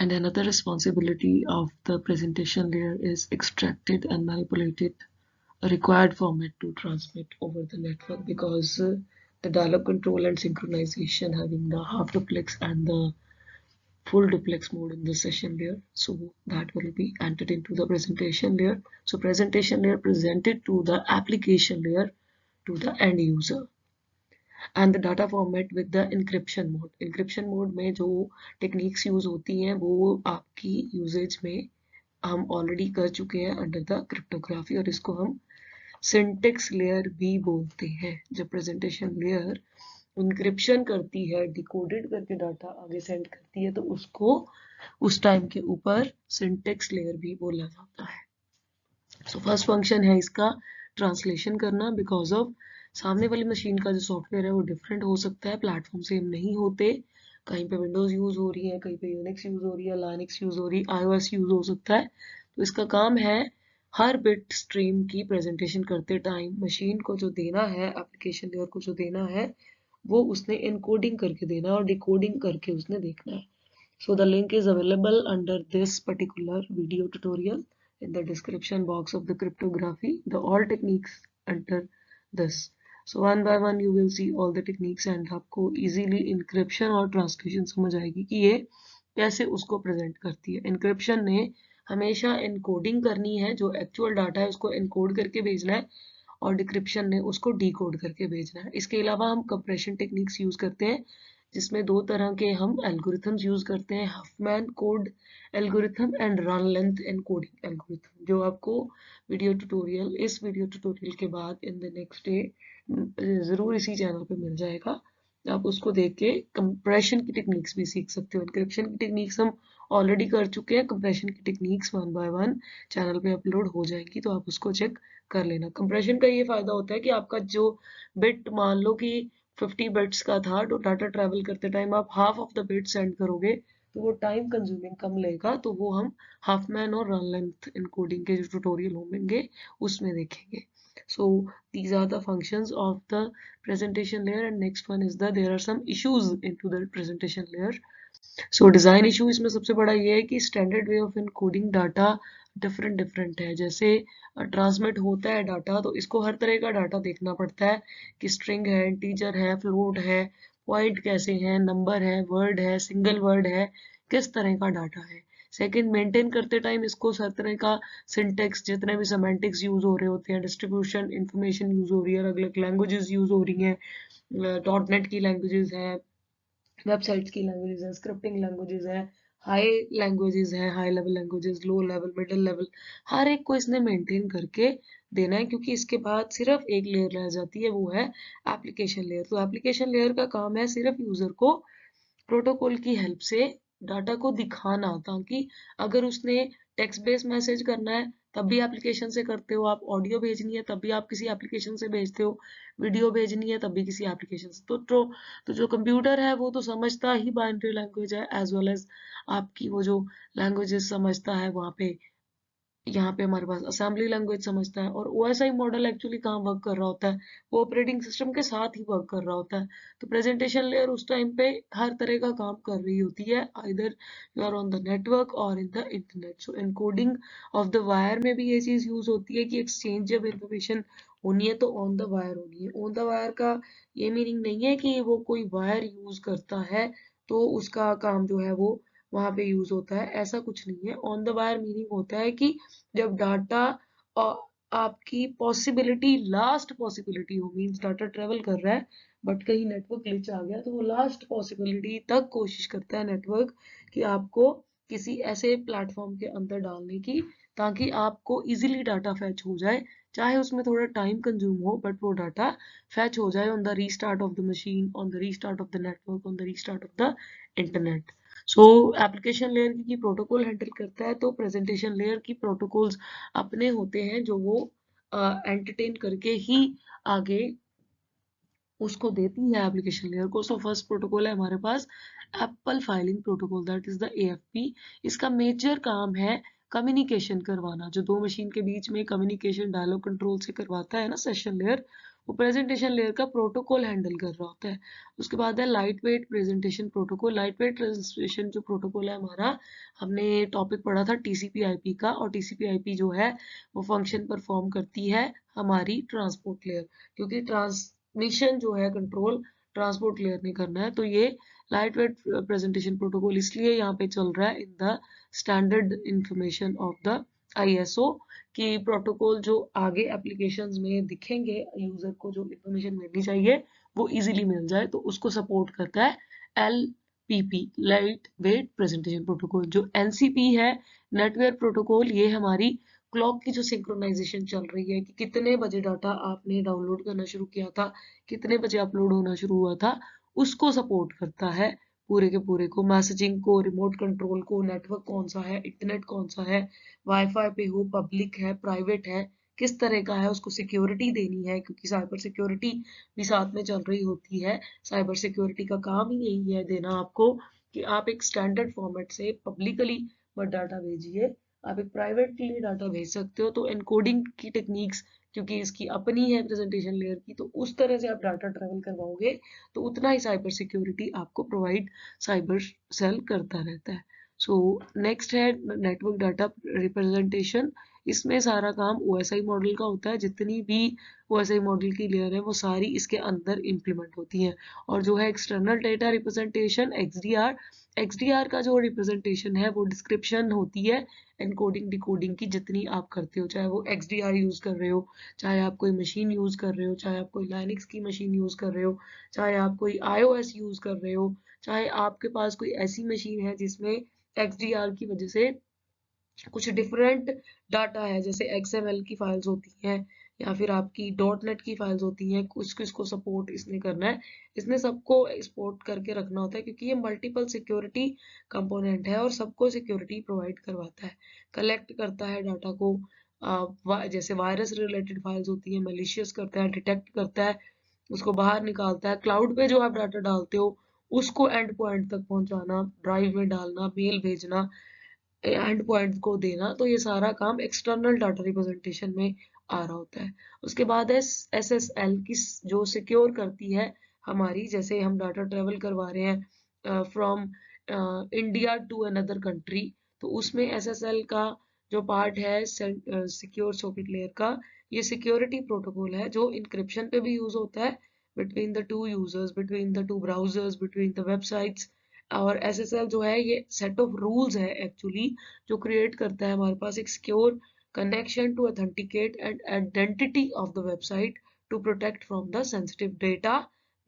And another responsibility of the presentation layer is extracted and manipulated a required format to transmit over the network, because the dialog control and synchronization having the half duplex and the full duplex mode in the session layer, so that will be entered into the presentation layer. So presentation layer presented to the application layer to the end user, and the data format with the encryption mode. encryption mode में जो techniques use होती हैं वो आपकी usage में हम already कर चुके हैं अंडर द क्रिप्टोग्राफी, और इसको हम सिंटेक्स लेयर भी बोलते हैं। जब प्रेजेंटेशन लेयर इंक्रिप्शन करती है, डिकोडेड करके डाटा आगे सेंड करती है, तो उसको उस टाइम के ऊपर सिंटेक्स लेयर भी बोला जाता है। सो फर्स्ट फंक्शन है इसका ट्रांसलेशन करना, बिकॉज ऑफ सामने वाली मशीन का जो सॉफ्टवेयर है वो डिफरेंट हो सकता है, प्लेटफॉर्म सेम नहीं होते, कहीं पे विंडोज यूज हो रही है, कहीं पे यूनिक्स यूज हो रही है, लाइनक्स यूज हो रही है, iOS यूज हो सकता है। तो इसका काम है हर बिट स्ट्रीम की प्रेजेंटेशन करते टाइम मशीन को जो देना है, एप्लीकेशन लेयर को जो देना है, वो उसने एनकोडिंग करके देना है और डिकोडिंग करके उसने देखना है। So the link is available under this particular video tutorial in the description box of the cryptography, the all techniques under this. So one by one you will see all the techniques and आपको easily encryption और translation समझ आएगी कि ये कैसे उसको present करती है। Encryption ने हमेशा encoding करनी है, जो actual data है उसको encode करके भेजना है, और डिक्रिप्शन ने उसको डिकोड करके भेजना है। इसके अलावा हम कंप्रेशन टेक्निक्स यूज करते हैं, जिसमें दो तरह के हम एल्गोरिथम्स यूज करते हैं, Huffman code algorithm and run length encoding algorithm, जो आपको इस वीडियो ट्यूटोरियल के बाद इन द नेक्स्ट डे जरूर इसी चैनल पे मिल जाएगा। आप उसको देख के कंप्रेशन की टेक्निक्स भी सीख सकते हो। एनक्रिप्शन की टेक्निक्स हम ऑलरेडी कर चुके हैं, कंप्रेशन की techniques one by one channel पे अपलोड हो जाएंगी, तो आप उसको चेक कर लेना। कंप्रेशन का ये फायदा होता है कि आपका जो बिट मान लो कि 50 बिट्स का था, तो डाटा ट्रैवल करते टाइम आप half of the bit send करोगे, तो वो टाइम कंज्यूमिंग कम लेगा, तो वो हम हाफ मैन और रन लेंथ इनकोडिंग के जो ट्यूटोरियल होंगे उसमें देखेंगे। So these are the functions of the presentation layer, and next one is there are some issues into the presentation layer. So design issue इसमें सबसे बड़ा ये है कि standard way of encoding data different है। जैसे ट्रांसमिट होता है डाटा, तो इसको हर तरह का डाटा देखना पड़ता है कि स्ट्रिंग है, इंटीजर है, फ्लोट है, पॉइंट कैसे है, नंबर है, वर्ड है, सिंगल वर्ड है, किस तरह का डाटा है। सेकंड, मेंटेन करते टाइम इसको हर तरह का सिंटेक्स, जितने भी सेमेंटिक्स यूज हो रहे होते हैं, डिस्ट्रीब्यूशन इंफॉर्मेशन यूज हो रही है, अलग अलग लैंग्वेजेस यूज हो रही हैं, डॉट नेट की लैंग्वेजेस हैं, वेबसाइट्स की लैंग्वेजेस है, स्क्रिप्टिंग लैंग्वेजेस है, हाई लैंग्वेजेस है, high level languages, low level, middle level, हर एक को इसने मेंटेन करके देना है, क्योंकि इसके बाद सिर्फ एक लेयर रह जाती है, वो है एप्लीकेशन लेयर। तो एप्लीकेशन लेयर का काम है सिर्फ यूजर को प्रोटोकॉल की हेल्प से डाटा को दिखाना, ताकि अगर उसने टेक्स्ट बेस्ड मैसेज करना है तब भी एप्लीकेशन से करते हो आप, ऑडियो भेजनी है तब भी आप किसी एप्लीकेशन से भेजते हो, वीडियो भेजनी है तब भी किसी एप्लीकेशन से। तो जो कंप्यूटर है वो तो समझता ही बाइनरी लैंग्वेज है, एज वेल एज आपकी वो जो लैंग्वेजेस समझता है वहाँ पे, यहाँ पे हमारे पास असेंबली लैंग्वेज समझता है। और ओएसआई मॉडल एक्चुअली कहाँ वर्क कर रहा होता है, वो ऑपरेटिंग सिस्टम के साथ ही वर्क कर रहा होता है। तो प्रेजेंटेशन लेयर उस टाइम पे हर तरह का काम कर रही होती है, either you are on the network or in the internet. So encoding of the wire में भी ये चीज यूज होती है कि एक्सचेंज जब इंफॉर्मेशन होनी है तो ऑन द वायर होनी है। ऑन द वायर का ये मीनिंग नहीं है कि वो कोई वायर यूज करता है तो उसका काम जो है वो वहां पे यूज होता है, ऐसा कुछ नहीं है। ऑन द वायर मीनिंग होता है कि जब डाटा आपकी पॉसिबिलिटी, लास्ट पॉसिबिलिटी हो, मींस डाटा ट्रेवल कर रहा है बट कहीं नेटवर्क ग्लिच आ गया, तो वो लास्ट पॉसिबिलिटी तक कोशिश करता है नेटवर्क कि आपको किसी ऐसे प्लेटफॉर्म के अंदर डालने की, ताकि आपको इजीली डाटा फैच हो जाए, चाहे उसमें थोड़ा टाइम कंज्यूम हो, बट वो डाटा फैच हो जाए on the restart of the machine, on the restart of the network, on the restart of the internet. So application layer की प्रोटोकॉल हैंडल करता है, तो प्रेजेंटेशन लेयर की प्रोटोकॉल्स अपने होते हैं जो वो एंटरटेन करके ही आगे उसको देती है एप्लीकेशन लेयर को। सो फर्स्ट प्रोटोकॉल है हमारे पास apple filing protocol, that is the AFP. इसका मेजर काम है कम्युनिकेशन करवाना, जो दो मशीन के बीच में कम्युनिकेशन डायलॉग कंट्रोल से करवाता है ना सेशन लेयर, वो प्रेजेंटेशन लेयर का प्रोटोकॉल हैंडल कर रहा होता है। उसके बाद है light weight presentation protocol. Light weight presentation जो प्रोटोकॉल है हमारा, हमने टॉपिक पढ़ा था TCP/IP का, और TCP/IP जो है वो फंक्शन परफॉर्म करती है हमारी ट्रांसपोर्ट लेयर, क्योंकि ट्रांसमिशन जो है कंट्रोल ट्रांसपोर्ट लेयर ने करना है। तो ये लाइट वेट प्रेजेंटेशन प्रोटोकॉल इसलिए यहाँ पे चल रहा है in the standard information of the ISO, कि प्रोटोकॉल जो आगे एप्लीकेशंस में दिखेंगे, यूजर को जो इंफॉर्मेशन मिलनी चाहिए वो इजीली मिल जाए, तो उसको सपोर्ट करता है LPP, light weight presentation protocol. जो NCP है, नेटवर्क प्रोटोकॉल, ये हमारी क्लॉक की जो सिंक्रोनाइजेशन चल रही है कि कितने बजे डाटा आपने डाउनलोड करना शुरू किया था, कितने बजे अपलोड होना शुरू हुआ था, उसको सपोर्ट करता है पूरे के पूरे को। मैसेजिंग को, रिमोट कंट्रोल को, नेटवर्क कौन सा है, इंटरनेट कौन सा है, वाईफाई पे हो, पब्लिक है, प्राइवेट है, किस तरह का है, उसको सिक्योरिटी देनी है, क्योंकि साइबर सिक्योरिटी भी साथ में चल रही होती है। साइबर सिक्योरिटी का काम ही यही है देना आपको, कि आप एक स्टैंडर्ड फॉर्मेट से पब्लिकली मत डाटा भेजिए, आप एक प्राइवेटली डाटा भेज सकते हो। तो एनकोडिंग की टेक्निक्स, क्योंकि इसकी अपनी है प्रेजेंटेशन लेयर की, तो उस तरह से आप डाटा ट्रेवल करवाओगे तो उतना ही साइबर सिक्योरिटी आपको प्रोवाइड साइबर सेल करता रहता है। सो नेक्स्ट है नेटवर्क डाटा रिप्रेजेंटेशन। इसमें सारा काम OSI मॉडल का होता है, जितनी भी OSI मॉडल की लेयर है वो सारी इसके अंदर इम्प्लीमेंट होती हैं। और जो है एक्सटर्नल डेटा रिप्रेजेंटेशन XDR का जो रिप्रेजेंटेशन है वो डिस्क्रिप्शन होती है एनकोडिंग डिकोडिंग की, जितनी आप करते हो, चाहे वो XDR यूज कर रहे हो, चाहे आप कोई मशीन यूज कर रहे हो, चाहे आप कोई लाइनक्स की मशीन यूज कर रहे हो, चाहे आप कोई iOS यूज कर रहे हो, चाहे आपके पास कोई ऐसी मशीन है जिसमें XDR की वजह से कुछ डिफरेंट डाटा है, जैसे XML की फाइल्स होती हैं, या फिर आपकी .NET की फाइल्स होती हैं, कुछ किसको सपोर्ट इसने करना है, इसने सबको एक्सपोर्ट करके रखना होता है, क्योंकि ये मल्टीपल सिक्योरिटी कंपोनेंट है और सबको सिक्योरिटी प्रोवाइड करवाता है, कलेक्ट करता है डाटा को। जैसे वायरस रिलेटेड फाइल्स होती हैं, मलिशियस करता है, डिटेक्ट करता है, उसको बाहर निकालता है। क्लाउड पे जो आप डाटा डालते हो उसको एंड पॉइंट तक पहुंचाना, ड्राइव में डालना, मेल भेजना, एंड पॉइंट को देना, तो ये सारा काम एक्सटर्नल डाटा रिप्रेजेंटेशन में आ रहा होता है। उसके बाद है SSL की, जो सिक्योर करती है हमारी, जैसे हम डाटा ट्रेवल करवा रहे हैं from India to another country, तो उसमें SSL का जो पार्ट है सिक्योर सॉकेट लेयर का, ये सिक्योरिटी प्रोटोकॉल है जो इंक्रिप्शन पे भी यूज होता है between the two users, between the two browsers, between the websites. और SSL जो है ये सेट ऑफ रूल्स है एक्चुअली, जो क्रिएट करता है हमारे पास एक secure connection to authenticate and identity of the website to protect from the sensitive data.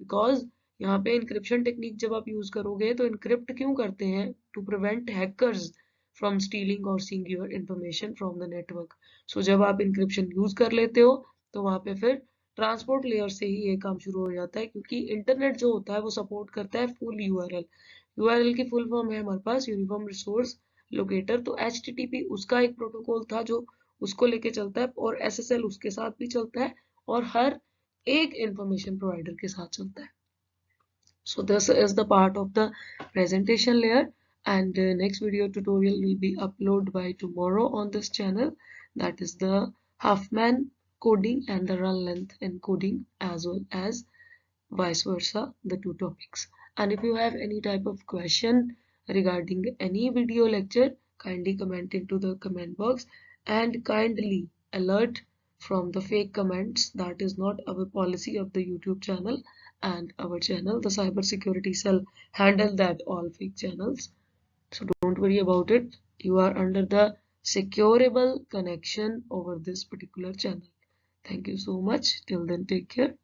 Because यहाँ पे इंक्रिप्शन टेक्निक जब आप यूज करोगे तो इंक्रिप्ट क्यों करते हैं, to prevent hackers from stealing और seeing your information from the network. So जब आप इंक्रिप्शन यूज कर लेते हो तो वहां पे फिर ट्रांसपोर्ट लेयर से ही ये काम शुरू हो जाता है, क्योंकि इंटरनेट जो होता है वो सपोर्ट करता है फुल URL की फुल फॉर्म है हमारे पास यूनिफॉर्म रिसोर्स लोकेटर। तो HTTP उसका एक प्रोटोकॉल था जो उसको लेके चलता है, और SSL उसके साथ भी चलता है, और हर एक इंफॉर्मेशन प्रोवाइडर के साथ चलता है। So this is the part of the presentation layer, and next video tutorial will be uploaded by tomorrow on this channel, that is the Huffman coding and the run length encoding, as well as vice versa, the two topics. And if you have any type of question regarding any video lecture, kindly comment into the comment box, and kindly alert from the fake comments. That is not our policy of the YouTube channel and our channel. The cyber security cell handle that all fake channels, so don't worry about it. You are under the securable connection over this particular channel. Thank you so much. Till then, take care.